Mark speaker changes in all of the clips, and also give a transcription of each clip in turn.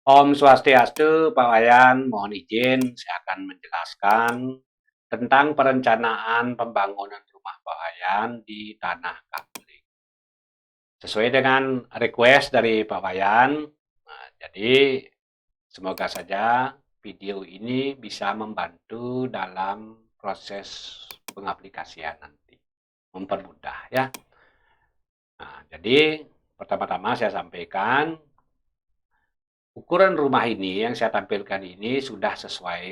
Speaker 1: Om Swastiastu, Pak Wayan, mohon izin saya akan menjelaskan tentang perencanaan pembangunan rumah Pak Wayan di Tanah Kambling. Sesuai dengan request dari Pak Wayan, jadi semoga saja video ini bisa membantu dalam proses pengaplikasian nanti, mempermudah ya. Nah, jadi pertama-tama saya sampaikan ukuran rumah ini yang saya tampilkan ini sudah sesuai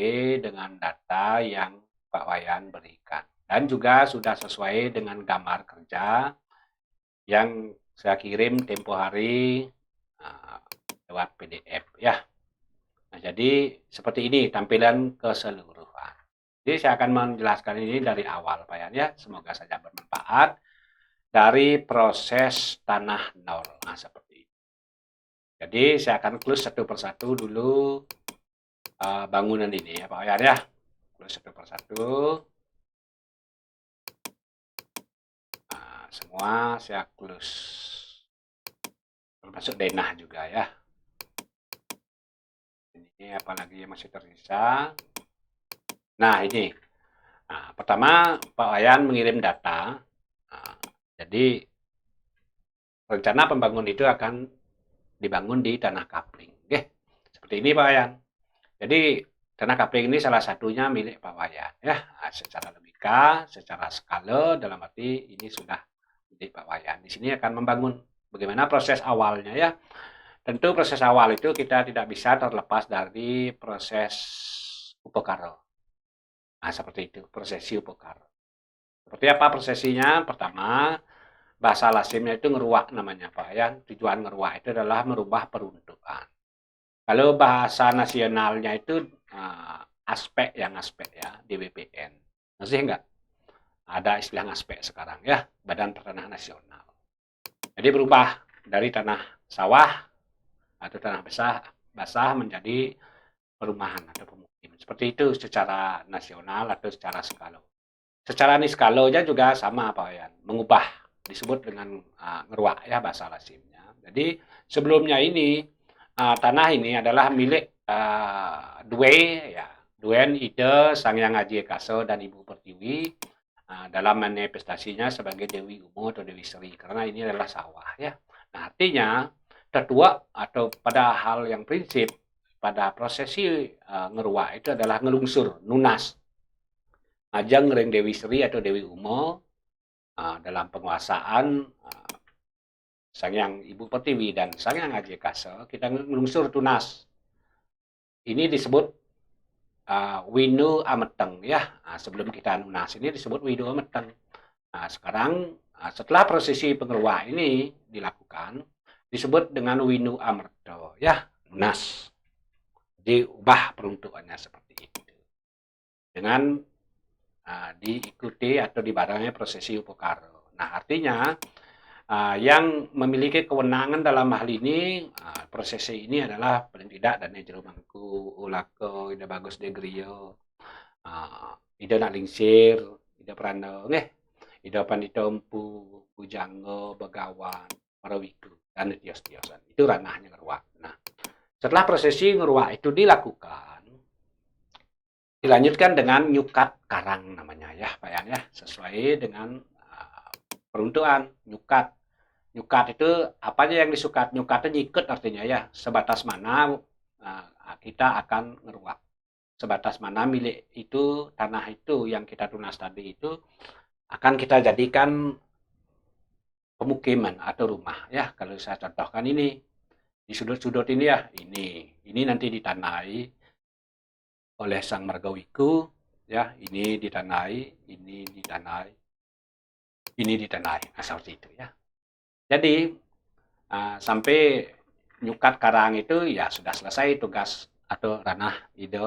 Speaker 1: dengan data yang Pak Wayan berikan. Dan juga sudah sesuai dengan gambar kerja yang saya kirim tempo hari uh, lewat PDF ya. Nah, jadi seperti ini tampilan keseluruhan. Jadi saya akan menjelaskan ini dari awal Pak Wayan ya. Semoga saja bermanfaat dari proses tanah nol. Nah, seperti ini. Jadi saya akan close satu persatu dulu bangunan ini ya Pak Wayan ya. Close satu persatu. Nah, semua saya close. Termasuk denah juga ya. Ini apalagi yang masih tersisa. Nah, ini. Nah, pertama Pak Wayan mengirim data. Nah, jadi rencana pembangunan itu akan dibangun di Tanah Kapling. Oke. Seperti ini Pak Wayan. Jadi Tanah Kapling ini salah satunya milik Pak Wayan ya. Nah, secara logika, secara skala dalam arti ini sudah milik Pak Wayan. Di sini akan membangun bagaimana proses awalnya ya. Tentu proses awal itu kita tidak bisa terlepas dari proses upekara. Nah, seperti itu, prosesi upekara. Seperti apa prosesinya? Pertama, bahasa lasimnya itu ngeruak namanya Pak ya. Tujuan ngeruak itu adalah merubah peruntukan. Kalau bahasa nasionalnya itu aspek ya di BPN. Masih enggak? Ada istilah aspek sekarang ya, Badan Pertanahan Nasional. Jadi berubah dari tanah sawah atau tanah basah menjadi perumahan atau pemukiman. Seperti itu secara nasional atau secara skala. Secara niskalonya juga sama Pak Wayan, mengubah disebut dengan ngeruak ya bahasa lasimnya. Jadi sebelumnya ini tanah ini adalah milik Dwe ya, Duen Ide Sang Yang Aji Kaso dan Ibu Pertiwi dalam manifestasinya sebagai Dewi Umo atau Dewi Sri karena ini adalah sawah ya. Nah, artinya tertua atau pada hal yang prinsip pada prosesi ngeruak itu adalah ngelungsur, nunas. Ajang Ring Dewi Sri atau Dewi Umo dalam penguasaan Sang Yang Ibu Pertiwi dan Sang Yang Aji Kasa, kita ngelungsur tunas. Ini disebut Winu Ameteng ya. Nah, sebelum kita nunas ini disebut Winu Ameteng. Nah, sekarang setelah prosesi pengeruak ini dilakukan disebut dengan Winu Amerto ya, lunas. Jadi ubah peruntukannya seperti itu. Dengan diikuti atau dibarengi prosesi upekara. Nah, artinya yang memiliki kewenangan dalam hal ini prosesi ini adalah paling tidak dan jero mangku ulako ida bagus de griyo ida nak lingsir ida prana nggih ida panditompu bujanggo begawan parawiku dan tios-tiosan itu ranahnya ngeruak. Nah, setelah prosesi ngeruak itu dilakukan dilanjutkan dengan nyukat karang namanya ya Pak Yan ya, sesuai dengan peruntukan nyukat. Nyukat itu apa aja yang disukat? Nyukatnya nyiket artinya ya, sebatas mana kita akan ngeruak. Sebatas mana milik itu, tanah itu yang kita tunas tadi itu akan kita jadikan pemukiman atau rumah ya. Kalau saya contohkan ini di sudut-sudut ini ya, ini nanti ditanai oleh Sang Margawiku ya, ini ditanai, ini ditanai, ini ditanai. Nah, seperti itu ya. Jadi sampai nyukat karang itu ya sudah selesai tugas atau ranah ide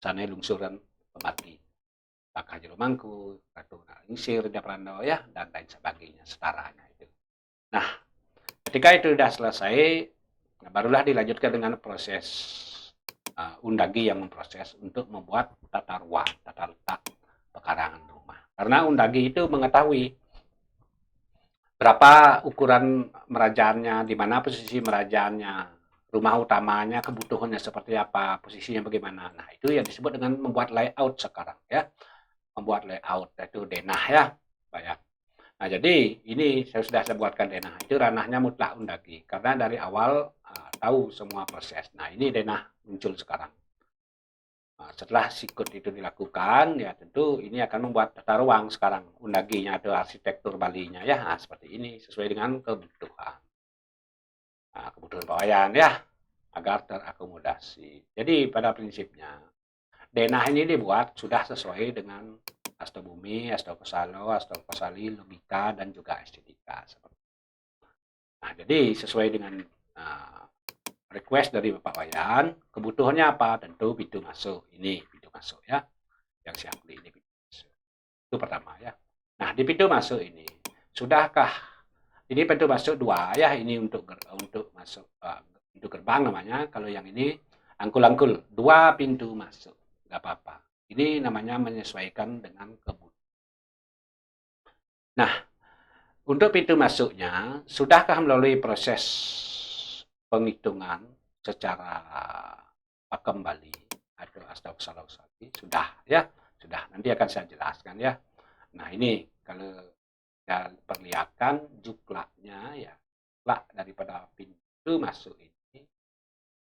Speaker 1: sana lungsuran pemati. Apakah jero mangku, atau lingsir, prando ya dan lain sebagainya setaranya itu. Nah, ketika itu sudah selesai, barulah dilanjutkan dengan proses undagi yang memproses untuk membuat tata ruang, tata letak pekarangan rumah. Karena undagi itu mengetahui berapa ukuran merajaannya, di mana posisi merajaannya rumah utamanya, kebutuhannya seperti apa, posisinya bagaimana. Nah, itu yang disebut dengan membuat layout sekarang ya. Membuat layout itu denah ya, Pak ya. Nah, jadi ini saya buatkan denah. Itu ranahnya mutlak undagi karena dari awal tahu semua proses. Nah, ini denah muncul sekarang. Nah, setelah sikut itu dilakukan, ya tentu ini akan membuat tata ruang sekarang undaginya atau arsitektur Balinya ya. Nah, seperti ini sesuai dengan kebutuhan. Nah, kebutuhan pawayan ya agar terakomodasi. Jadi pada prinsipnya denah ini dibuat sudah sesuai dengan Astobumi, Astokosalo, Astokosali, logika dan juga estetika. Nah, jadi sesuai dengan request dari Bapak Wayan, kebutuhannya apa? Tentu pintu masuk. Ini pintu masuk ya. Yang siap beli ini pintu masuk. Itu pertama ya. Nah, di pintu masuk ini sudahkah ini pintu masuk 2 ya, ini untuk masuk pintu gerbang namanya. Kalau yang ini angkul-angkul 2 pintu masuk. Enggak apa-apa. Ini namanya menyesuaikan dengan kebutuhan. Nah, untuk pintu masuknya sudahkah melalui proses penghitungan secara pakem Bali atau Astagfirullahaladzim? Sudah ya, sudah. Nanti akan saya jelaskan ya. Nah, ini kalau saya perlihatkan juklaknya ya, juklak daripada pintu masuk ini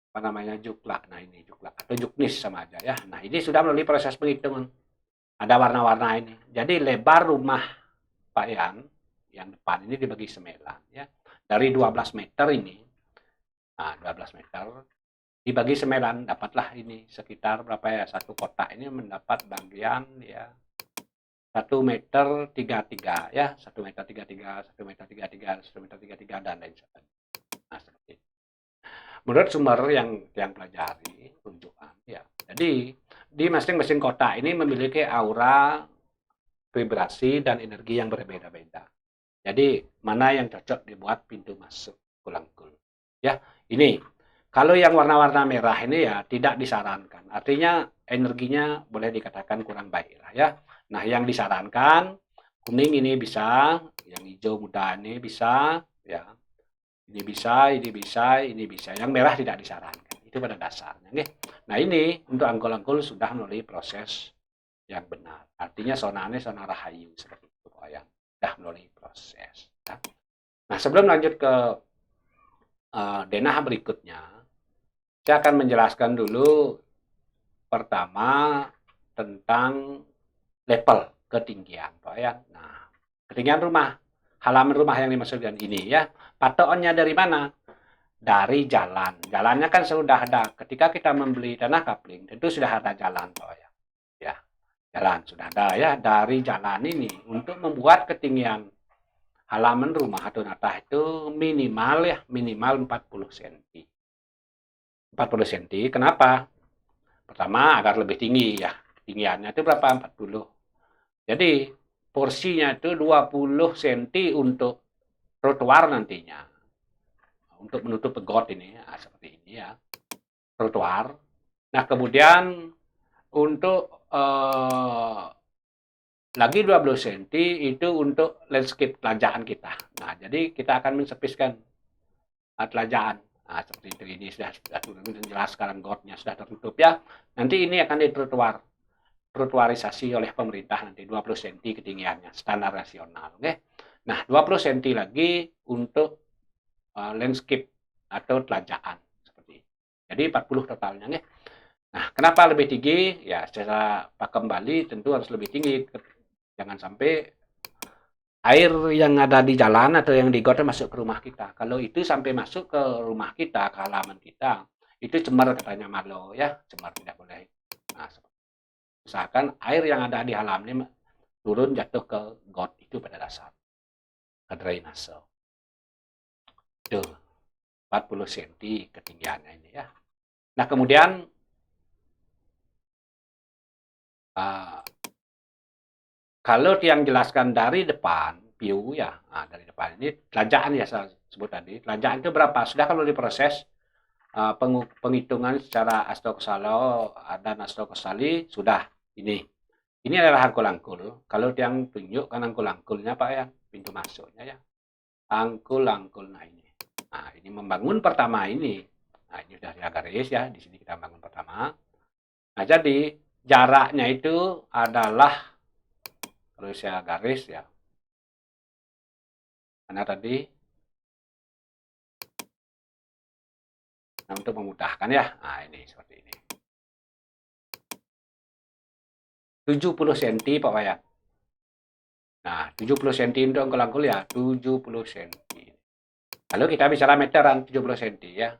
Speaker 1: apa namanya juklak. Nah, ini juklak atau juknis sama aja ya. Nah, ini sudah melalui proses penghitungan. Ada warna-warna ini. Jadi lebar rumah Pak Yan yang depan ini dibagi 9 ya. Dari 12 meter ini, nah 12 meter dibagi 9 dapatlah ini sekitar berapa ya, satu kotak ini mendapat bagian ya 1,33 meter ya, 1,33 meter, 1,33 meter, 1,33 meter dan lain sebagainya. Nah, seperti itu. Menurut sumber yang pelajari rujukan ya. Jadi di masing-masing kotak ini memiliki aura, vibrasi dan energi yang berbeda-beda. Jadi mana yang cocok dibuat pintu masuk kulangkul. Ya, ini kalau yang warna-warna merah ini ya tidak disarankan. Artinya energinya boleh dikatakan kurang baik lah ya. Nah, yang disarankan kuning ini bisa, yang hijau muda ini bisa, ya. Ini bisa, ini bisa, ini bisa. Yang merah tidak disarankan. Itu pada dasarnya. Nih. Nah, ini untuk angkul-angkul sudah melalui proses yang benar. Artinya sonanya sona rahayu seperti itu, yang sudah melalui proses. Ya. Nah, sebelum lanjut ke denah berikutnya, saya akan menjelaskan dulu pertama tentang level ketinggian, Pak ya. Nah, ketinggian rumah, halaman rumah yang dimaksudkan ini ya. Patokannya dari mana? Dari jalan. Jalannya kan sudah ada. Ketika kita membeli tanah kapling, tentu sudah ada jalan, Pak ya. Ya, jalan sudah ada ya. Dari jalan ini untuk membuat ketinggian halaman rumah atau natah itu minimal ya, minimal 40 cm. 40 cm. Kenapa? Pertama agar lebih tinggi ya. Ketinggiannya itu berapa? 40. Jadi porsinya itu 20 cm untuk trotoar nantinya. Untuk menutup got ini, nah, seperti ini ya. Trotoar. Nah, kemudian untuk lagi 20 cm itu untuk landscape telajaan kita. Nah, jadi kita akan mensepiskan telajaan. Nah, seperti itu. Ini sudah jelas sekarang gotnya sudah tertutup ya. Nanti ini akan ditrotoar. Trotoarisasi oleh pemerintah nanti 20 cm ketinggiannya, standar nasional. Okay? Nah, 20 cm lagi untuk landscape atau telajaan. Seperti itu. Jadi 40 totalnya. Okay? Nah, kenapa lebih tinggi? Ya, secara pakem Bali tentu harus lebih tinggi. Jangan sampai air yang ada di jalan atau yang di got masuk ke rumah kita. Kalau itu sampai masuk ke rumah kita, ke halaman kita, itu cemar katanya Marlo ya, cemar tidak boleh. Nah, usahakan air yang ada di halaman ini turun jatuh ke got itu pada dasar ke drainase. Itu 40 cm ketinggiannya ini ya. Nah, kemudian kalau yang jelaskan dari depan view ya, nah, dari depan ini telajaan ya saya sebut tadi. Telajaan itu berapa? Sudah kalau diproses penghitungan secara astokosalo dan astokosali sudah ini. Ini adalah angkul-angkul. Kalau yang tunjukkan angkul-angkulnya Pak ya, pintu masuknya ya. Angkul-angkul nah ini. Nah, ini membangun pertama ini Nah, ini sudah ya garis ya, di sini kita bangun pertama. Nah, jadi jaraknya itu adalah, kalau saya garis ya, karena tadi, nah untuk memudahkan ya, nah ini seperti ini. 70 cm Pak Wayan. Nah, 70 cm untuk angkul-angkul ya, 70 cm. Lalu kita bicara meteran 70 cm ya.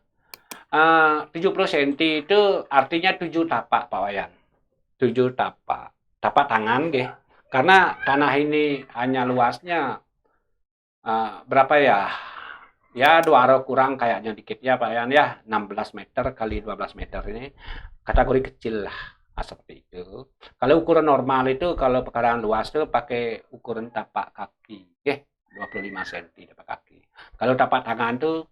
Speaker 1: 70 cm itu artinya 7 tapak Pak Wayan. 7 tapak. Tapak tangan nggih. Karena tanah ini hanya luasnya berapa ya? Ya 2 aro kurang kayaknya dikit ya Pak Wayan ya. 16 meter kali 12 meter ini kategori kecil lah. Nah, seperti itu. Kalau ukuran normal itu kalau pekarangan luas itu pakai ukuran tapak kaki. 25 cm tapak kaki. Kalau tapak tangan itu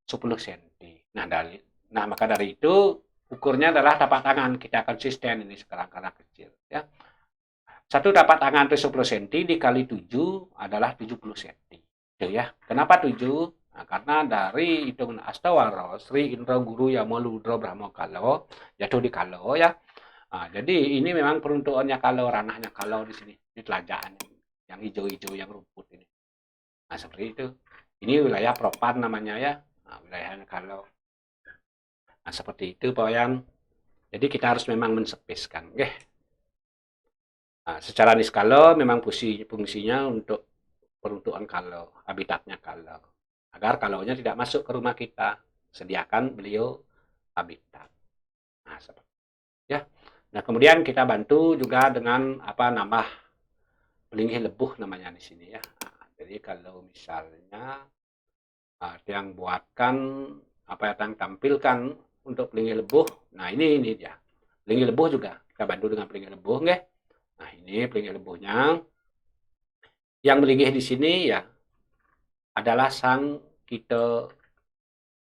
Speaker 1: 10 cm. Nah, maka dari itu ukurnya adalah tapak tangan. Kita konsisten ini sekarang karena kecil ya. Satu tapak tangan itu 10 cm dikali 7 adalah 70 cm. Itu ya. Kenapa 7? Nah, karena dari hitungan Astawaro, Sri Indra Guru Yamo Ludro Brahmo Kalo, jatuh di Kalo ya. Nah, jadi ini memang peruntukannya Kalo, ranahnya Kalo di sini. Ini telajaan yang hijau-hijau, yang rumput ini. Nah, seperti itu. Ini wilayah Propan namanya ya. Nah, wilayahnya Kalo. Nah, seperti itu Pak Wayan. Jadi kita harus memang mensepeskan. Okay? Nah, secara niskala memang fungsinya untuk peruntukan kalau, habitatnya kalau. Agar kalaunya tidak masuk ke rumah kita, sediakan beliau habitat. Nah, seperti ya. Nah, kemudian kita bantu juga dengan apa nambah pelingih lebuh namanya di sini ya. Nah, jadi kalau misalnya yang buatkan apa yang tampilkan untuk pelingih lebuh, nah ini dia. Pelingih lebuh juga kita bantu dengan pelingih lebuh, nggih. Nah, ini pelingih lebuhnya. Yang melingih di sini ya adalah sang Kito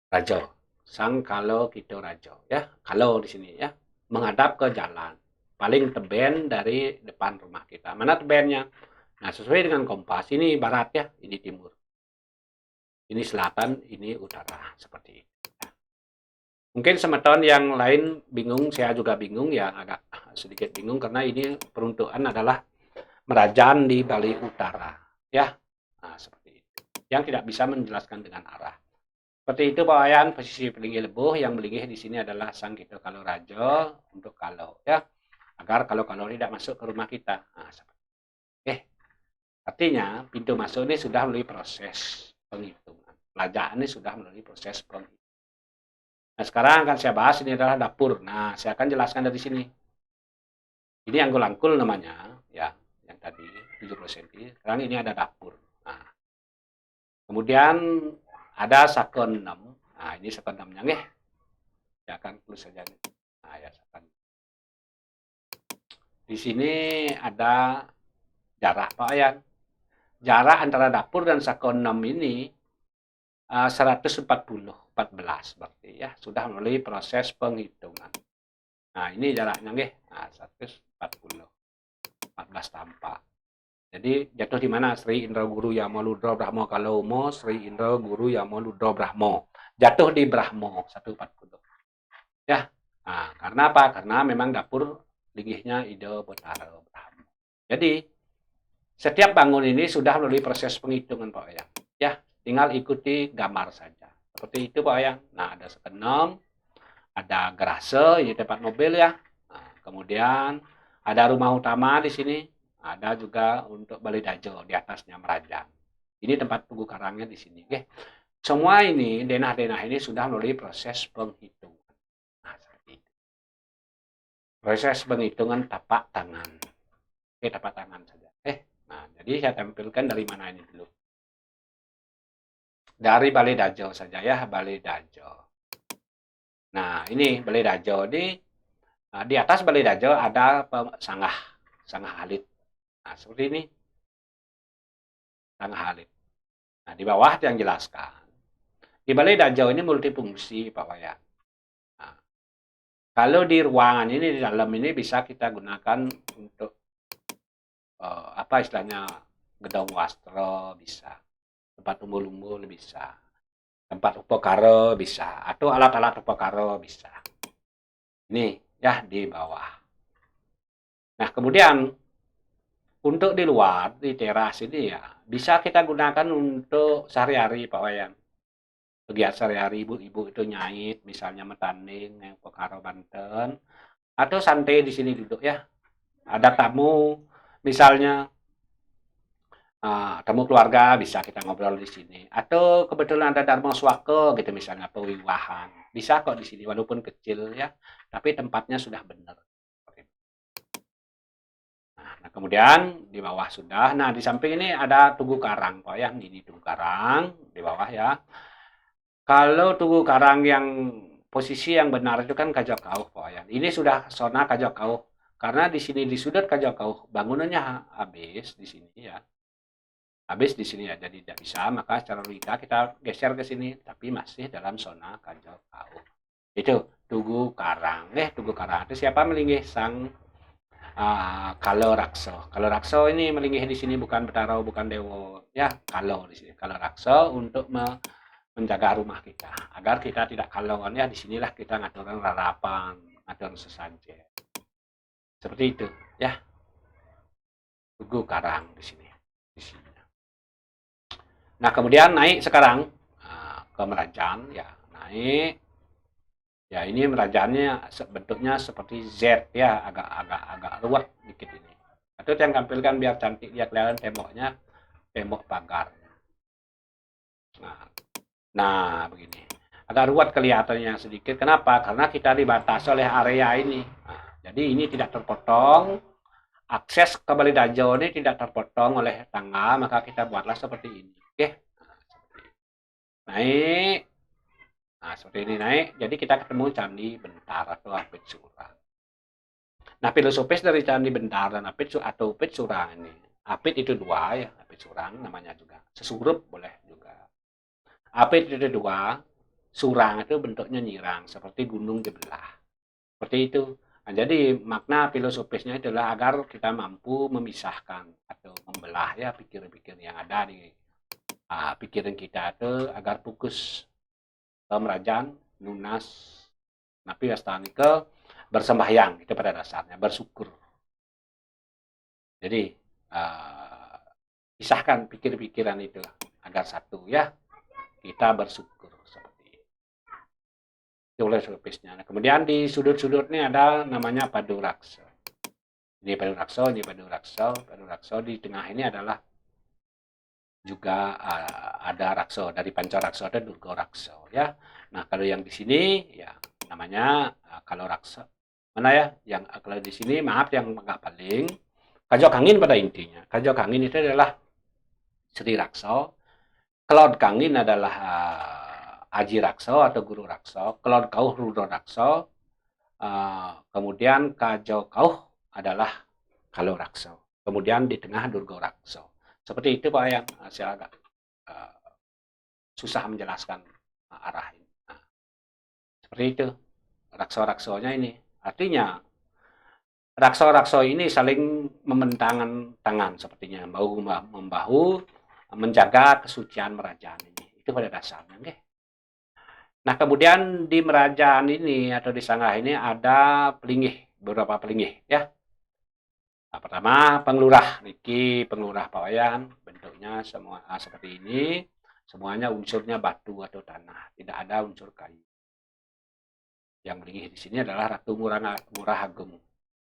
Speaker 1: Rajo. Sang Kalo Kito Rajo ya. Kalau di sini ya menghadap ke jalan. Paling teben dari depan rumah kita. Mana tebennya? Nah, sesuai dengan kompas. Ini barat ya, ini timur. Ini selatan, ini utara. Seperti itu. Mungkin semeton yang lain bingung, saya juga bingung ya, agak sedikit bingung karena ini peruntukan adalah Merajan di Bali Utara. Ya, nah, seperti itu. Yang tidak bisa menjelaskan dengan arah. Seperti itu Pak Wayan, posisi pelingih lebuh yang melingih di sini adalah Sang Kito Kalo Rajo untuk kalau ya, agar kalau tidak masuk ke rumah kita. Nah, seperti itu. Artinya pintu masuk ini sudah melalui proses penghitungan. Pelajaan ini sudah melalui proses penghitungan. Nah, sekarang akan saya bahas ini adalah dapur. Nah, saya akan jelaskan dari sini. Ini angkul-angkul namanya, ya, yang tadi 70 cm. Sekarang ini ada dapur. Nah, kemudian ada sakon 6. Nah, ini sakon 6-nya nih. Ya akan plus saja nih. Nah, ya sakon. Di sini ada jarak Pak Ayan. Jarak antara dapur dan sakon 6 ini 114 berarti ya, sudah melalui proses penghitungan. Nah, ini jaraknya nih. Nah, 140. 14 tampak. Jadi jatuh di mana? Sri Indra Guru Yamo Ludro Brahmo Kalomo, Sri Indra Guru Yamo Ludro Brahmo. Jatuh di Brahmo 140. Ya. Nah, karena apa? Karena memang dapur linggihnya Ide Betara Brahmo. Jadi setiap bangun ini sudah melalui proses penghitungan Pak Ayang. Ya, tinggal ikuti gambar saja. Seperti itu Pak Ayang. Nah, ada sekenom, ada garase, ini tempat mobil ya. Nah, kemudian ada rumah utama di sini. Ada juga untuk Balai Dajo di atasnya Merajan. Ini tempat tunggu karangnya di sini. Oke. Semua ini, denah-denah ini sudah melalui proses penghitungan. Nah, seperti itu. Proses penghitungan tapak tangan. Oke, tapak tangan saja. Nah, jadi saya tampilkan dari mana ini dulu. Dari Balai Dajo saja ya, Balai Dajo. Nah, ini Balai Dajo. Di atas Balai Dajo ada sanggah halit. Nah, seperti ini. Sanggah halit. Nah, di bawah yang jelaskan. Di Balai Dajo ini multifungsi, Pak Wayan. Nah, kalau di ruangan ini, di dalam ini bisa kita gunakan untuk apa istilahnya gedung wastro bisa, tempat umbul-umbul bisa. tempat upakara bisa, atau alat-alat upakara bisa. Ini ya di bawah. Nah, kemudian untuk di luar, di teras ini ya, bisa kita gunakan untuk sehari-hari Pak Wayan. Kegiatan sehari-hari ibu-ibu itu nyait, misalnya metanding, yang Pekaro Banten, atau santai di sini duduk ya. Ada tamu, misalnya tamu keluarga bisa kita ngobrol di sini. Atau kebetulan ada Dharma Swaka gitu misalnya pewiwahan. Bisa kok di sini walaupun kecil ya, tapi tempatnya sudah benar. Nah, kemudian di bawah sudah. Nah, di samping ini ada Tugu Karang, Pak ya. Ini Tugu Karang di bawah ya. Kalau Tugu Karang yang posisi yang benar itu kan Kajak Kauh, Pak ya. Ini sudah zona Kajak Kauh. Karena di sini di sudut Kajak Kauh bangunannya habis di sini ya. Habis di sini ya, jadi tidak bisa, maka secara logika kita geser ke sini, tapi masih dalam zona Kajak Kauh. Itu Tugu Karang. Tugu Karang itu siapa melinggih sang Kalo Rakso. Kalo Rakso ini melinggih di sini bukan Betaro, bukan Dewo. Ya, Kalo di sini. Kalo Rakso untuk menjaga rumah kita. Agar kita tidak kalongan ya, disinilah kita ngatur rarapan, ngatur sesajen. Seperti itu, ya. Tugu Karang di sini. Di sini. Nah, kemudian naik sekarang ke Merajan, ya. Naik. Ya, ini merajaannya bentuknya seperti Z ya, agak ruwet dikit ini. Atau yang tampilkan biar cantik dia kelihatan temboknya, tembok pagar. Nah, begini. Agak ruwet kelihatannya sedikit. Kenapa? Karena kita dibatasi oleh area ini. Nah, jadi ini tidak terpotong. Akses ke Bali Dajo ini tidak terpotong oleh tangga, maka kita buatlah seperti ini. Oke. Naik. Nah, seperti ini naik. Jadi kita ketemu Candi Bentar atau Apit Surang. Nah, filosofis dari Candi Bentar dan atau Apit Surang ini. Apit itu dua ya, Apit Surang namanya juga. Sesurup boleh juga. Apit itu dua, Surang itu bentuknya nyirang, seperti gunung dibelah. Seperti itu. Nah, jadi makna filosofisnya adalah agar kita mampu memisahkan atau membelah ya pikiran-pikiran yang ada di pikiran kita itu agar fokus Merajan, lunas, napi astani ke bersembahyang itu pada dasarnya bersyukur. Jadi pisahkan pikir-pikiran itu agar satu ya kita bersyukur seperti itu oleh surpisnya. Nah, kemudian di sudut-sudut ini ada namanya Padu Raksa. Ini Padu Raksa, ini Padu Raksa, Padu Raksa di tengah ini adalah juga ada rakso dari Pancaraksa ada Durga Raksa ya. Nah, kalau yang di sini ya namanya kalau raksa. Mana ya? Yang kalau di sini maaf yang agak paling Kajok Angin pada intinya. Kajok Angin itu adalah Sri Raksa. Cloud Kangin adalah Aji Raksa atau Guru Raksa. Cloud Kauh Rudra Raksa. Kemudian Kajok Kauh adalah Kalau Raksa. Kemudian di tengah Durga Raksa. Seperti itu Pak yang saya agak susah menjelaskan arah ini. Nah, seperti itu rakso-raksonya ini. Artinya rakso-rakso ini saling membentangkan tangan sepertinya bahu membahu menjaga kesucian Merajaan ini. Itu pada dasarnya. Okay? Nah, kemudian di Merajaan ini atau di Sanggah ini ada pelinggih, beberapa pelinggih ya. Nah, pertama pengelurah, niki pengelurah Pawayan, bentuknya semua seperti ini, semuanya unsurnya batu atau tanah, tidak ada unsur kayu. Yang beringih di sini adalah Ratu Ngurah Agung,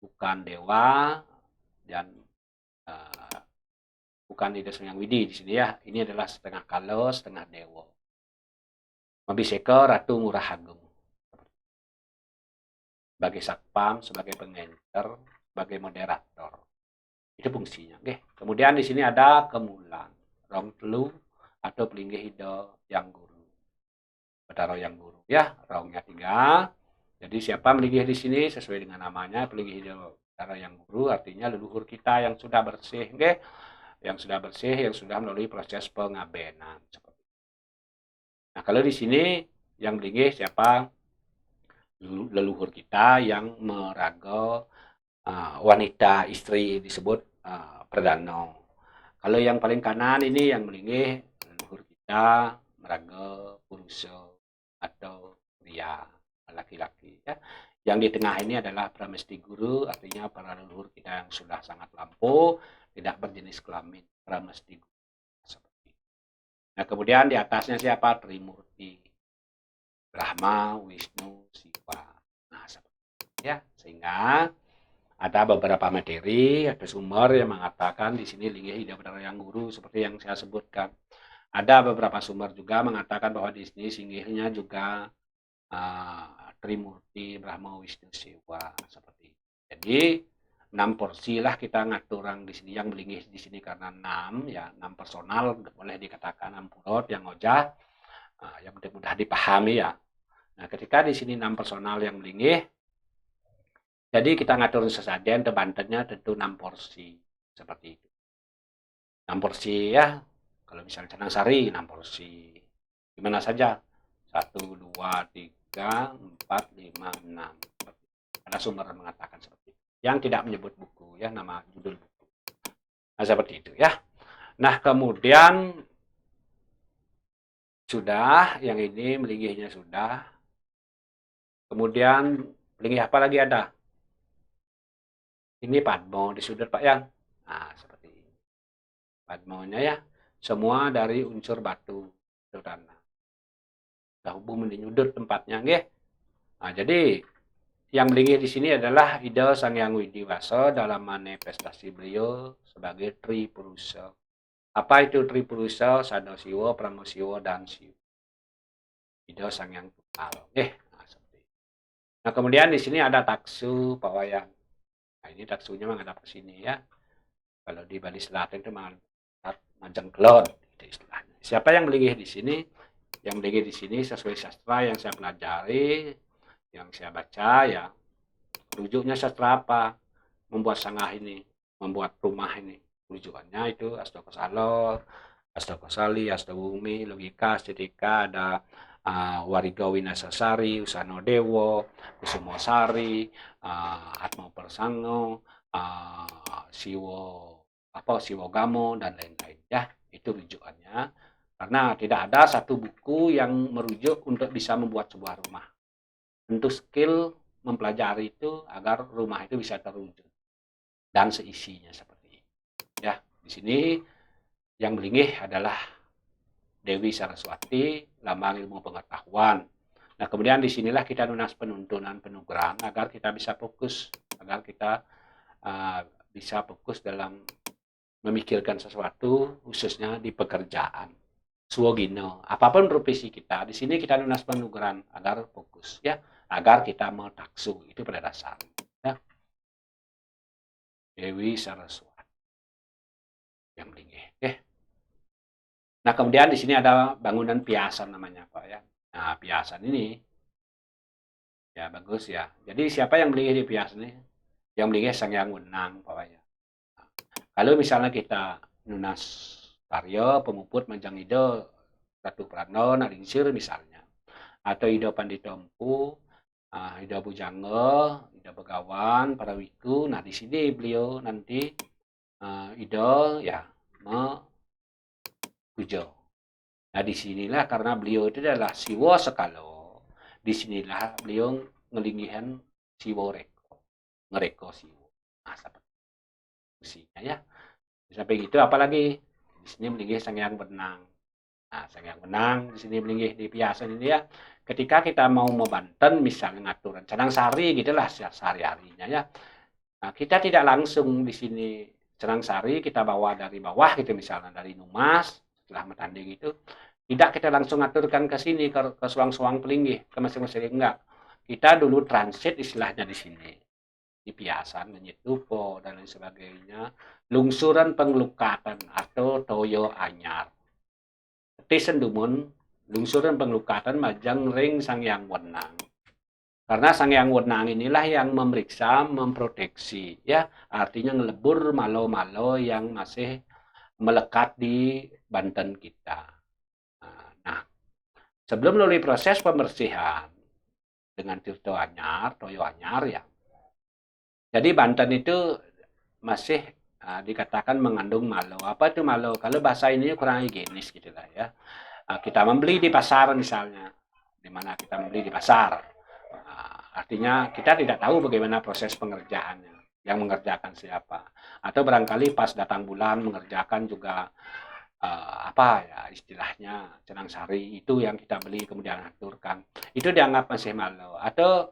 Speaker 1: bukan dewa dan bukan Ida Semyang Widi di sini ya. Ini adalah setengah kalo, setengah dewa. Mabiseka Ratu Ngurah Agung. Sebagai satpam, sebagai pengenter, sebagai moderator. Itu fungsinya. Oke. Kemudian di sini ada kemulan, rong telu atau pelinggih hido yang guru. Betaro yang guru ya, rongnya 3. Jadi siapa melinggih di sini sesuai dengan namanya pelinggih hido betaro yang guru artinya leluhur kita yang sudah bersih, oke? Yang sudah bersih, yang sudah melalui proses pengabenan. Nah, kalau di sini yang melinggih siapa? Leluhur kita yang merago wanita istri disebut Perdana. Kalau yang paling kanan ini yang melinggih leluhur kita meraga, purusa atau pria laki-laki ya. Yang di tengah ini adalah pramesti guru, artinya para leluhur kita yang sudah sangat lampau, tidak berjenis kelamin, pramesti guru. Seperti itu. Nah, kemudian di atasnya siapa? Trimurti, Brahma, Wisnu, Siwa. Nah, seperti itu ya. Sehingga ada beberapa materi atau sumber yang mengatakan di sini linggih ida benar yang guru seperti yang saya sebutkan. Ada beberapa sumber juga mengatakan bahwa di sini singgihnya juga Trimurti, Brahma, Wisnu, Siwa seperti itu. Jadi 6 porsi lah kita ngatur orang di sini yang melinggih di sini karena 6 ya 6 personal boleh dikatakan 6 purot yang ngojah yang mudah dipahami ya. Nah ketika di sini 6 personal yang melinggih, jadi kita ngatur sesajen tebantennya tentu 6 porsi seperti itu. 6 porsi ya. Kalau misalnya Canang Sari 6 porsi. Gimana saja? 1, 2, 3, 4, 5, 6. Ada sumber yang mengatakan seperti itu. Yang tidak menyebut buku ya, nama judul buku. Nah, seperti itu ya. Nah, kemudian sudah, yang ini melinggihnya sudah. Kemudian melinggih apa lagi ada? Ini Padmo di sudut Pak Yang. Nah, seperti ini. Padmonya ya, semua dari unsur batu, tanah. Hubung menyudut tempatnya, nggih. Nah, jadi yang melinggih di sini adalah ide Sang Hyang Widiwasa dalam manifestasi beliau sebagai Tripurusa. Apa itu Tripurusa? Sadasiwa, Pramosiwa, dan Siwa. Ide Sang Hyang Tunggal. Nah, seperti itu. Nah, kemudian di sini ada taksu pawayan. Nah, ini taksunya menghadap ke sini ya. Kalau di Bali Selatan itu menghadap Majengkelon, itu istilahnya. Siapa yang melinggih di sini? Yang melinggih di sini sesuai sastra yang saya pelajari, yang saya baca ya. Rujuknya sastra apa? Membuat sangah ini, membuat rumah ini. Rujukannya itu Astokosalo, Astokosali, Astobumi, Logika, Estetika, ada Wariga Winasasari, Usano Dewo, Kusumosari, Atmo Persango, Siwo Siwogamo dan lain-lain ya. Itu rujukannya. Karena tidak ada satu buku yang merujuk untuk bisa membuat sebuah rumah. Tentu skill mempelajari itu agar rumah itu bisa terwujud dan seisinya seperti itu. Ya, di sini yang melinggih adalah Dewi Saraswati, lambang ilmu pengetahuan. Nah, kemudian disinilah kita nunas penuntunan penugaran agar kita bisa fokus, agar kita bisa fokus dalam memikirkan sesuatu, khususnya di pekerjaan. Suwogino, apapun profesi kita, di sini kita nunas penugaran agar fokus, ya, agar kita mau taksu, itu pada dasarnya. Ya. Dewi Saraswati yang melinggih. Nah, kemudian di sini ada bangunan piasan namanya, Pak ya. Nah, piasan ini ya bagus ya. Jadi siapa yang melinggih di piasan ini? Yang melinggih Sang Hyang Wenang, Pak ya. Nah, kalau misalnya kita nunas karya pemuput manjang ide Ratu Prano Nadingsir misalnya, atau ide Pandita Empu, ide Bujangga, ide Begawan, para wiku. Nah, di sini beliau nanti ide ya puja. Nah, disinilah karena beliau itu adalah Siwa Sekalo. Disinilah beliau ngelinggihan Siwa Reko. Ngereko Siwa. Nah, seperti fungsinya ya. Sampai gitu apalagi di sini melinggih Sang Hyang Wenang. Nah, Sang Hyang Wenang di sini melinggih di piasan ini ya. Ketika kita mau membanten misalnya ngaturan Canang Sari gitulah sehari-harinya ya. Nah, kita tidak langsung di sini Canang Sari kita bawa dari bawah gitu misalnya dari Numas setelah metanding itu tidak kita langsung aturkan ke sini ke suang-suang pelinggih ke masing-masing enggak. Kita dulu transit istilahnya di sini di piasan menyitupo dan lain sebagainya lungsuran penglukatan atau toyo anyar sendumun lungsuran penglukatan majang ring Sang Hyang Wenang karena Sang Hyang Wenang inilah yang memeriksa memproteksi ya artinya ngelebur malo-malo yang masih melekat di Banten kita. Nah, sebelum melalui proses pembersihan dengan tirto anyar, toyo anyar ya. Jadi Banten itu masih dikatakan mengandung malo. Apa itu malo? Kalau bahasa ini kurang higienis gitu lah ya. kita membeli di pasar misalnya, di mana kita membeli di pasar. Artinya kita tidak tahu bagaimana proses pengerjaannya, yang mengerjakan siapa. Atau barangkali pas datang bulan mengerjakan juga apa ya istilahnya cenang sari itu yang kita beli kemudian aturkan. Itu dianggap masih malu. Atau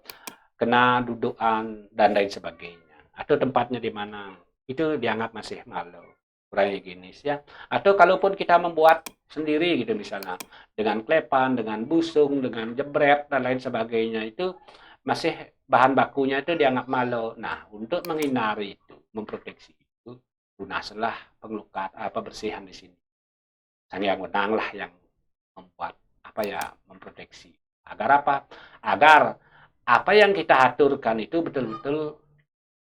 Speaker 1: kena dudukan dan lain sebagainya. Atau tempatnya di mana itu dianggap masih malu. Kurang higienis ya. Atau kalaupun kita membuat sendiri gitu misalnya dengan klepan, dengan busung, dengan jebret dan lain sebagainya itu masih bahan bakunya itu dianggap malu. Nah, untuk menghindari itu, memproteksi itu, lunaslah pengelukat bersihan di sini. Sang yang menang lah yang membuat apa ya memproteksi. Agar apa? Agar apa yang kita aturkan itu betul-betul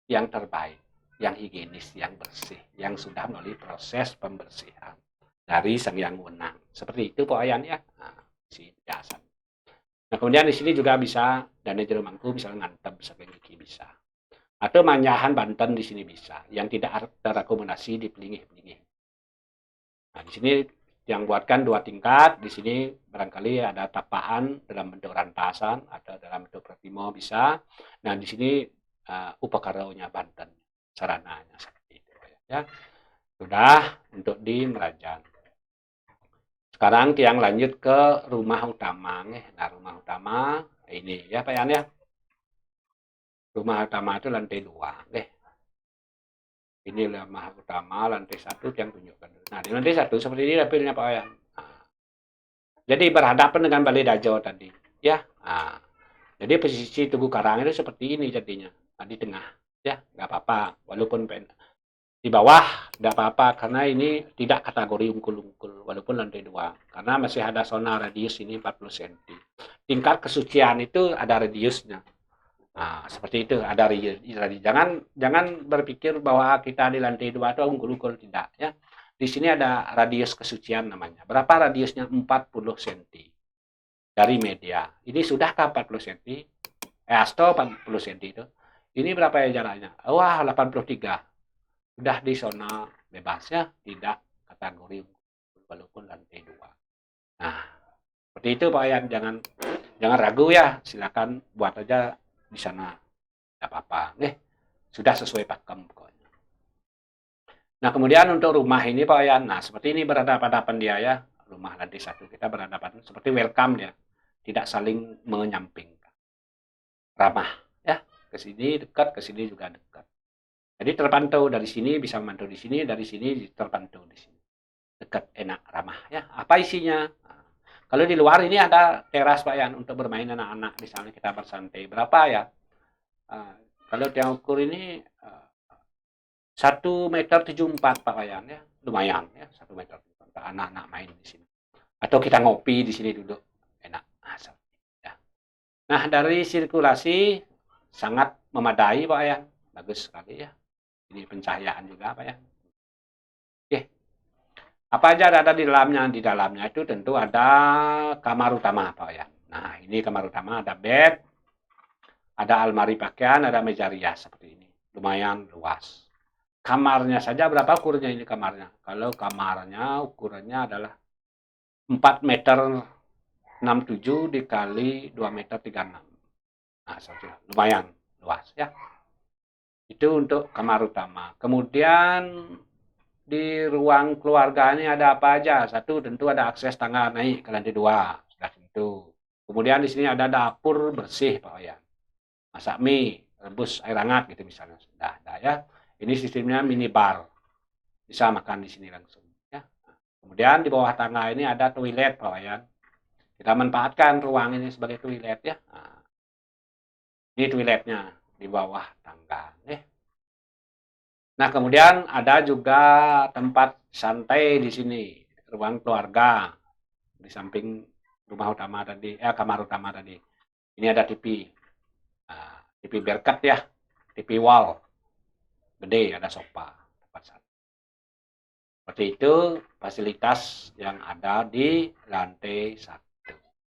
Speaker 1: yang terbaik, yang higienis, yang bersih, yang sudah melalui proses pembersihan dari sang yang menang. Seperti itu Pak Ayan ya. Nah, si biasa. Nah, kemudian di sini juga bisa dan jero mangku misalnya ngantem sampai gigi bisa. Atau manyahan Banten di sini bisa, yang tidak terakomodasi di pelingih-pelingih. Nah, di sini yang buatkan 2 tingkat, di sini barangkali ada tapaan dalam bentuk rantasan atau dalam bentuk pratimo bisa. Nah, di sini upakaraunya Banten, sarananya seperti itu ya. Sudah untuk di Merajan. Sekarang tiang lanjut ke rumah utama nih. Nah, rumah utama ini ya Pak Yan ya. Rumah utama itu lantai 2 deh. Ini rumah utama lantai 1 yang tunjukkan. Nah, di lantai 1 seperti ini dapurnya Pak Yan. Nah, jadi berhadapan dengan Balai Dajo tadi ya. Nah, jadi posisi Tugu Karang itu seperti ini jadinya. Nah, di tengah ya, nggak apa-apa walaupun di bawah tidak apa-apa karena ini tidak kategori ungkul-ungkul walaupun lantai 2 karena masih ada zona radius ini 40 cm. Tingkat kesucian itu ada radiusnya. Nah, seperti itu ada radius. Jangan berpikir bahwa kita di lantai 2 itu ungkul-ungkul tidak ya. Di sini ada radius kesucian namanya. Berapa radiusnya? 40 cm dari media. Ini sudahkah 40 cm? Asto 40 cm itu. Ini berapa ya jaraknya? Wah, 83. Sudah di zona bebas ya, tidak kategori walaupun lantai 2. Nah, seperti itu Pak Yan, jangan ragu ya, silakan buat aja di sana. Tidak apa-apa. Sudah sesuai pakem pokoknya. Nah, kemudian untuk rumah ini Pak Yan, nah seperti ini berhadapan-hadapan dia ya. Rumah lantai 1 kita berhadapan seperti welcome ya. Tidak saling menyampingkan. Ramah ya, ke sini dekat, ke sini juga dekat. Jadi terpantau dari sini bisa memantau di sini, dari sini terpantau di sini. Dekat, enak, ramah ya. Apa isinya? Nah, kalau di luar ini ada teras Pak Yan untuk bermain anak-anak. Misalnya kita bersantai. Berapa ya? Kalau yang ukur ini 1,74 Pak Yan ya. Lumayan ya, 1 meter untuk anak-anak main di sini. Atau kita ngopi di sini duduk. Enak. Ya. Nah, dari sirkulasi sangat memadai Pak Yan. Bagus sekali ya. Ini pencahayaan juga Pak ya. Oke. Apa aja ada di dalamnya? Di dalamnya itu tentu ada kamar utama Pak ya. Nah, ini kamar utama ada bed, ada almari pakaian, ada meja rias seperti ini. Lumayan luas. Kamarnya saja berapa ukurnya ini kamarnya? Kalau kamarnya ukurannya adalah 4 meter 67 dikali 2 meter 36. Nah, lumayan luas ya. Itu untuk kamar utama. Kemudian di ruang keluarga ini ada apa aja? Satu, tentu ada akses tangga naik ke lantai 2. Sudah tentu. Kemudian di sini ada dapur bersih, Pak Oyan. Masak mie, rebus air hangat gitu misalnya. Sudah ada ya. Ini sistemnya minibar. Bisa makan di sini langsung. Ya. Kemudian di bawah tangga ini ada toilet, Pak Oyan. Kita manfaatkan ruang ini sebagai toilet ya. Nah, ini toiletnya di bawah tangga. Nah, kemudian ada juga tempat santai di sini, ruang keluarga di samping rumah utama tadi, kamar utama tadi. Ini ada TV, nah, TV berkat ya, TV wall, gede, ada sofa, tempat santai. Seperti itu fasilitas yang ada di lantai 1.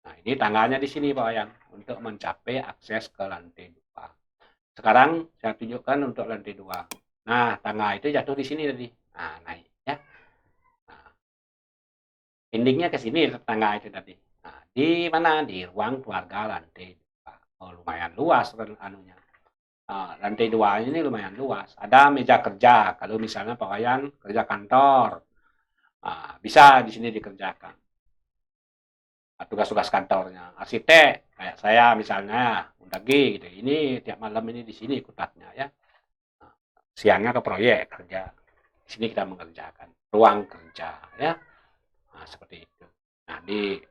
Speaker 1: Nah, ini tangganya di sini Pak Wayan untuk mencapai akses ke lantai 2. Sekarang saya tunjukkan untuk lantai 2. Nah, tangga itu jatuh di sini tadi. Nah, naik ya. Nah, endingnya ke sini tetangga itu tadi. Nah, di mana? Di ruang keluarga lantai 2. Oh, lumayan luas anunya. Lantai 2 ini lumayan luas. Ada meja kerja. Kalau misalnya pakaian kerja kantor, bisa di sini dikerjakan. Tugas-tugas kantornya. Arsitek kayak saya misalnya, Undagi gitu. Ini tiap malam ini di sini kutatnya ya. Siangnya ke proyek kerja. Di sini kita mengerjakan ruang kerja ya. Nah, seperti itu. Nah, di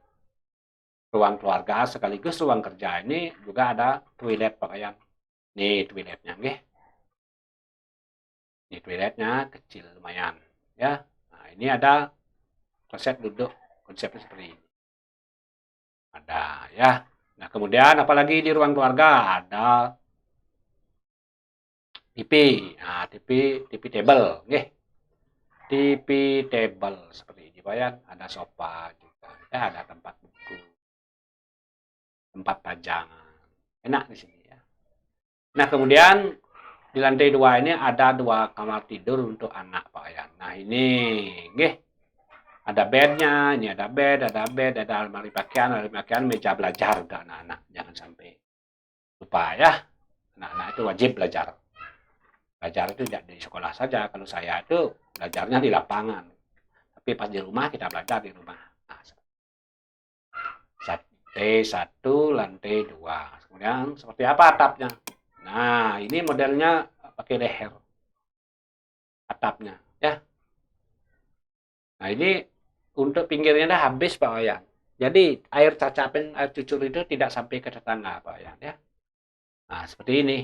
Speaker 1: ruang keluarga sekaligus ruang kerja ini juga ada toilet pakaian. Nih toiletnya, nggih. Ini toiletnya kecil lumayan ya. Nah, ini ada konsep duduk, konsepnya seperti ini. Ada ya. Nah, kemudian apalagi di ruang keluarga ada TV. Nah, TV table, nggih. TV table seperti ini, Pak ya. Ada sofa juga. Ya, ada tempat buku, tempat pajangan. Enak di sini ya. Nah, kemudian di lantai 2 ini ada 2 kamar tidur untuk anak, Pak ya. Nah, ini, nggih. Ada bednya, ini ada bed, ada almari pakaian, meja belajar untuk anak-anak. Jangan sampai lupa ya. Anak-anak itu wajib belajar. Belajar itu tidak di sekolah saja. Kalau saya itu belajarnya di lapangan. Tapi pas di rumah kita belajar di rumah. Nah, lantai 1, lantai 2. Kemudian seperti apa atapnya? Nah, ini modelnya pakai leher atapnya ya. Nah, ini untuk pinggirnya dah habis Pak Wayan. Jadi air cacapan, air cucur itu tidak sampai ke tetangga Pak Wayan ya. Nah, seperti ini.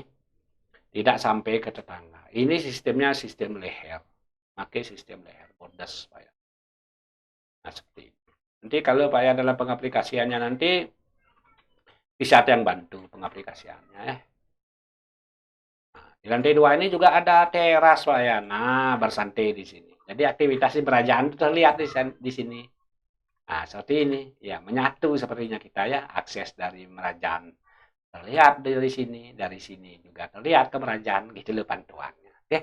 Speaker 1: Tidak sampai ke tetangga. Ini sistemnya sistem leher. Pakai sistem leher bordes Pak Wayan. Nah, seperti itu. Nanti kalau Pak Wayan dalam pengaplikasiannya nanti bisa ada yang bantu pengaplikasiannya ya. Nah, di lantai 2 ini juga ada teras Pak Wayan. Nah, bersantai di sini. Jadi aktivitas di kerajaan itu terlihat di sini. Nah, seperti ini. Ya, menyatu sepertinya kita ya. Akses dari Merajaan terlihat dari sini juga terlihat ke Merajaan gitu loh pantuannya. Oke.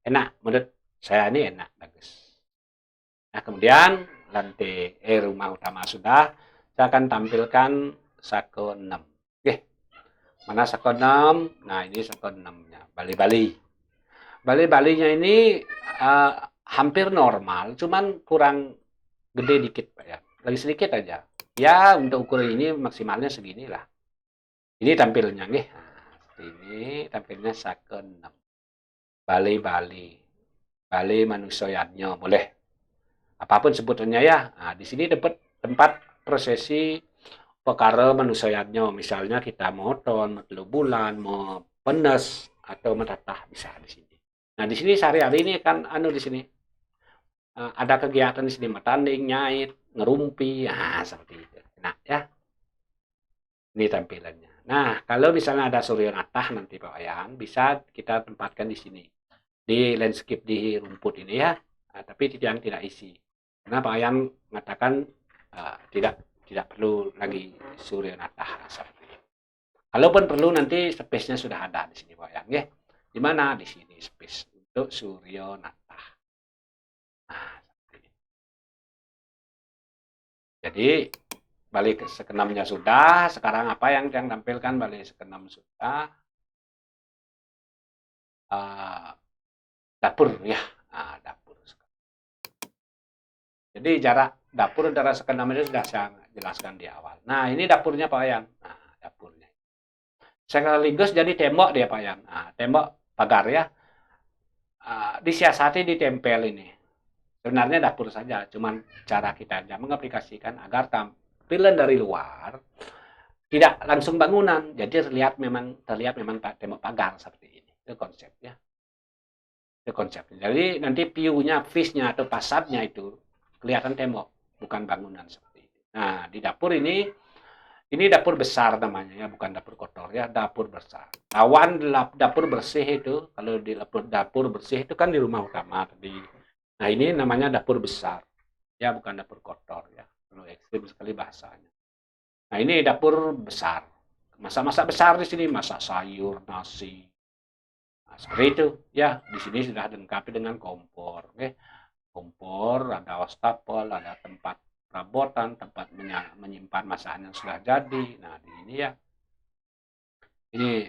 Speaker 1: Enak, menurut saya ini enak, bagus. Nah, kemudian rumah utama sudah. Saya akan tampilkan sako 6. Oke. Mana sako 6? Nah, ini sako 6-nya. Bali-bali. Bali-balinya ini hampir normal, cuman kurang gede dikit Pak ya. Lagi sedikit aja. Ya, untuk ukuran ini maksimalnya segini lah. Ini tampilnya nih. Nah, ini tampilnya sako 6. Bali-bali. Bali manusianya boleh. Apapun sebutannya ya. Nah, di sini dapat tempat prosesi perkara manusianya. Misalnya kita mau ton, mau bulan, mau penes atau menatah bisa di sini. Nah, di sini sehari-hari ini kan di sini ada kegiatan di sini matanding, nyait, ngerumpi, seperti itu. Nah, ya. Ini tampilannya. Nah, kalau misalnya ada Suryo Natah nanti Pak Wayan, bisa kita tempatkan di sini. Di landscape di rumput ini ya, tapi yang tidak isi. Karena Pak Wayan mengatakan tidak perlu lagi Suryo Natah seperti itu. Kalaupun perlu nanti space-nya sudah ada di sini Pak Wayan ya. Di mana? Di sini space untuk Suryo Natah. Nah, jadi balik ke-6-nya sudah. Sekarang apa yang tampilkan balik ke-6 sudah. Dapur ya. Nah, dapur. Jadi jarak dapur antara ke-6 itu sudah saya jelaskan di awal. Nah, ini dapurnya Pak Wayan. Nah, dapurnya. Sekaligus jadi tembok dia Pak Wayan. Nah, tembok pagar ya. Disiasati ditempel ini. Sebenarnya dapur saja, cuman cara kita aja mengaplikasikan agar tampilan dari luar tidak langsung bangunan, jadi terlihat memang tembok pagar seperti ini. Itu konsepnya. Itu konsepnya. Jadi nanti view-nya, fish-nya atau fasadnya itu kelihatan tembok, bukan bangunan seperti itu. Nah, di dapur ini dapur besar namanya ya, bukan dapur kotor ya, dapur besar. Lawan dapur bersih itu, kalau di dapur bersih itu kan di rumah utama tadi. Nah, ini namanya dapur besar. Ya, bukan dapur kotor ya. Kalau ekstrim sekali bahasanya. Nah, ini dapur besar. Masak-masak besar di sini, masak sayur, nasi. Nah, seperti itu. Ya, di sini sudah dilengkapi dengan kompor. Kompor, ada wastafel, ada tempat perabotan, tempat menyimpan masakan yang sudah jadi. Nah, di ini ya, ini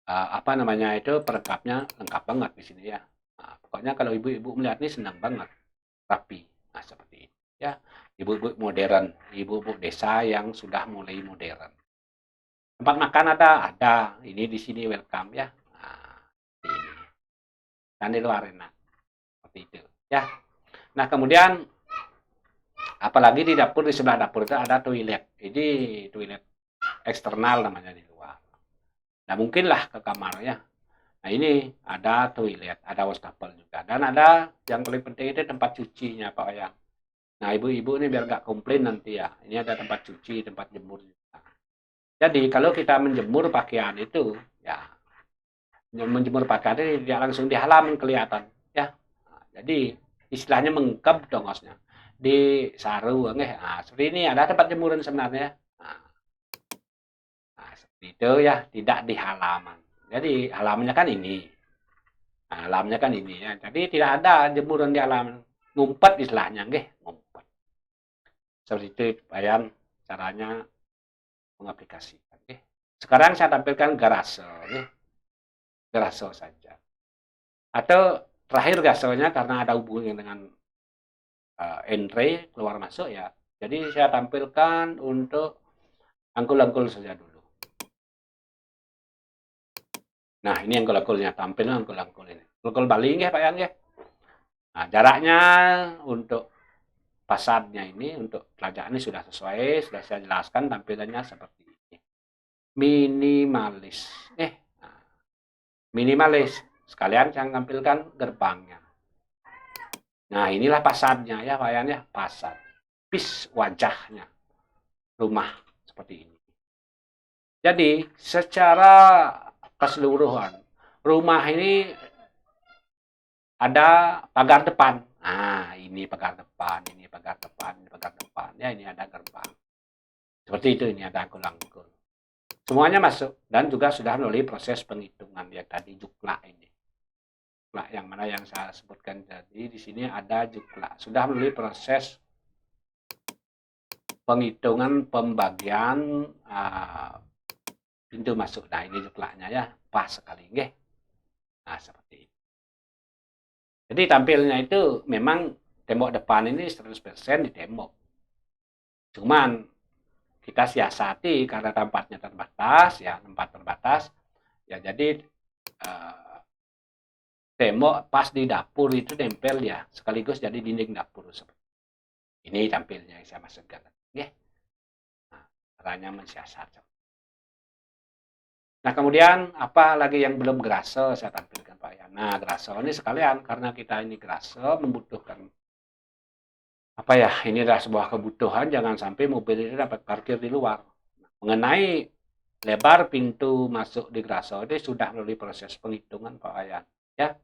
Speaker 1: apa namanya itu perlengkapnya lengkap banget di sini ya. Nah, pokoknya kalau ibu-ibu melihat ini senang banget, rapi. Nah, seperti ini ya. Ibu-ibu modern, ibu-ibu desa yang sudah mulai modern. Tempat makan ada. Ini di sini welcome ya. Nah, ini. Dan di luar enak. Seperti itu ya. Nah, kemudian apalagi di dapur, di sebelah dapur itu ada toilet. Ini toilet eksternal namanya di luar. Nah, mungkinlah ke kamarnya. Nah, ini ada toilet, ada wastafel juga. Dan ada yang paling penting itu tempat cucinya Pak Oyang. Nah, ibu-ibu ini biar nggak komplain nanti ya. Ini ada tempat cuci, tempat jemur juga. Jadi, kalau kita menjemur pakaian itu, ya, menjemur pakaian itu tidak langsung di halaman kelihatan. Ya. Nah, jadi, istilahnya mengkep dongosnya. Di saru, nah, seperti ini ada tempat jemuran sebenarnya. Nah, seperti itu ya, tidak di halaman. Jadi, halamannya kan ini. Nah, halamannya kan ini ya. Jadi, tidak ada jemuran di halaman. Ngumpet istilahnya, ngumpet. Seperti itu, Bayan, caranya mengaplikasikan. Sekarang saya tampilkan garase. Garase saja. Atau terakhir gasenya karena ada hubungan dengan entry, keluar masuk ya. Jadi saya tampilkan untuk angkul-angkul saja dulu. Nah, ini angkul-angkulnya. Tampil angkul-angkul ini. Angkul Bali ya Pak Yan ya. Nah, jaraknya untuk fasadnya ini, untuk pelajaran ini sudah sesuai, sudah saya jelaskan tampilannya seperti ini. Minimalis. Nah, minimalis. Sekalian saya tampilkan gerbangnya. Nah, inilah fasadnya ya Pak Yan ya, fasad. Pis wajahnya. Rumah seperti ini. Jadi, secara keseluruhan, rumah ini ada pagar depan. Nah, ini pagar depan, ini pagar depan, ini pagar depan. Ya, ini ada gerbang. Seperti itu, ini ada angkul-angkul. Semuanya masuk dan juga sudah melalui proses penghitungan yang tadi juklak ini. Juklak yang mana yang saya sebutkan tadi di sini ada juklak. Sudah melalui proses penghitungan pembagian pintu masuk. Nah, ini juklaknya ya, pas sekali, nggih. Nah, seperti itu. Jadi tampilnya itu memang tembok depan ini 100% di tembok. Cuman kita siasati karena tempatnya terbatas, ya tempat terbatas, ya jadi tembok pas di dapur itu nempel ya, sekaligus jadi dinding dapur. Ini tampilnya yang saya maksudkan. Ya. Nah, caranya mensiasat. Nah, kemudian apa lagi yang belum gerase saya tampilkan Pak ya. Nah, gerase ini sekalian karena kita ini gerase membutuhkan apa ya, ini adalah sebuah kebutuhan, jangan sampai mobil ini dapat parkir di luar. Mengenai lebar pintu masuk di Graso ini sudah melalui proses penghitungan Pak Ayan. Ya,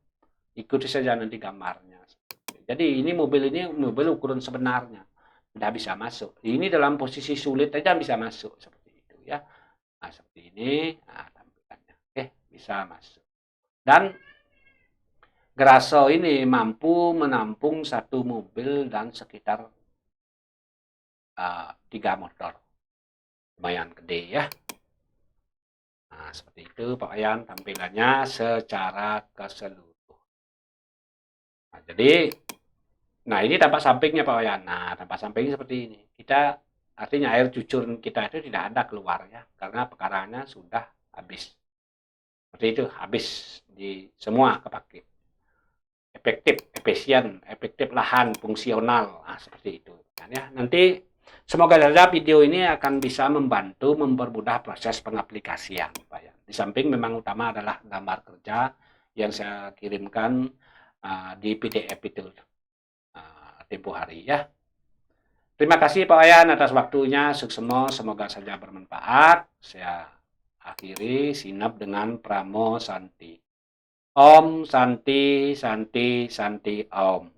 Speaker 1: ikuti saja nanti gambarnya. Jadi ini mobil ukuran sebenarnya, tidak bisa masuk. Ini dalam posisi sulit saja bisa masuk seperti itu ya. Nah, seperti ini, nah, tampilannya. Bisa masuk. Dan Graso ini mampu menampung satu mobil dan sekitar 3 motor. Lumayan gede ya. Nah, seperti itu Pak Ayan tampilannya secara keseluruhan. Nah, jadi, ini tampak sampingnya Pak Ayan. Nah, tampak sampingnya seperti ini. Kita, artinya air cucur kita itu tidak ada keluar ya, karena pekarannya sudah habis. Seperti itu, habis di semua kepake. Efektif, efisien, efektif lahan, fungsional, nah, seperti itu. Dan ya, nanti semoga saja video ini akan bisa membantu mempermudah proses pengaplikasian, Pak ya. Di samping memang utama adalah gambar kerja yang saya kirimkan di PDF itu tempo hari ya. Terima kasih Pak Ayan atas waktunya, suksemo, semoga saja bermanfaat. Saya akhiri sinap dengan Pramo Santi. Om Santi Santi Santi Om.